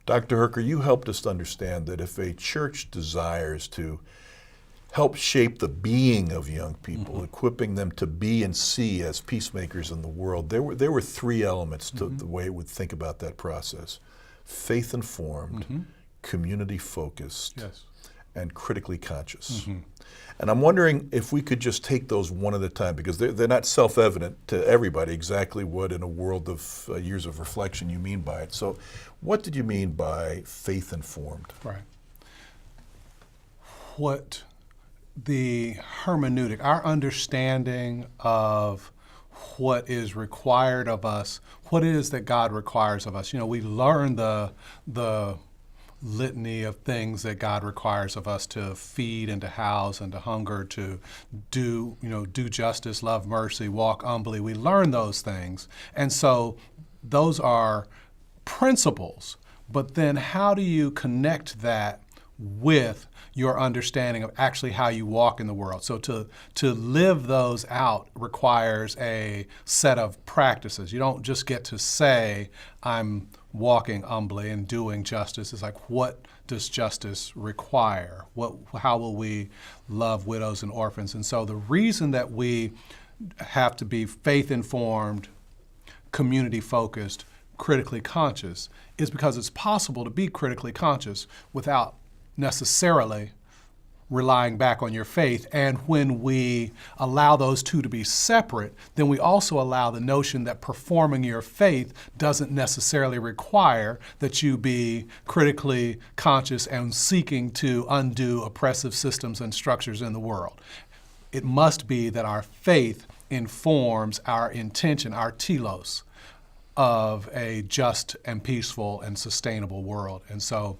Dr. Herker, you helped us to understand that if a church desires to help shape the being of young people, equipping them to be and see as peacemakers in the world, there were three elements to the way it would think about that process: faith-informed, community-focused, and critically conscious. And I'm wondering if we could just take those one at a time, because they're not self-evident to everybody exactly what in a world of years of reflection you mean by it. So what did you mean by faith-informed? Right. What the hermeneutic, our understanding of what is required of us, what it is that God requires of us. You know, we learn the litany of things that God requires of us: to feed and to house and to hunger, to do justice, love mercy, walk humbly. We learn those things. And so those are principles. But then how do you connect that with your understanding of actually how you walk in the world? So to live those out requires a set of practices. You don't just get to say, I'm walking humbly and doing justice. It's like, what does justice require? How will we love widows and orphans? And so the reason that we have to be faith-informed, community-focused, critically conscious is because it's possible to be critically conscious without necessarily relying back on your faith. And when we allow those two to be separate, then we also allow the notion that performing your faith doesn't necessarily require that you be critically conscious and seeking to undo oppressive systems and structures in the world. It must be that our faith informs our intention, our telos, of a just and peaceful and sustainable world. And so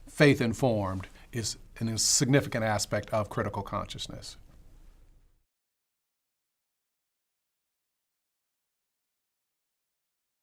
faith-informed is a significant aspect of critical consciousness.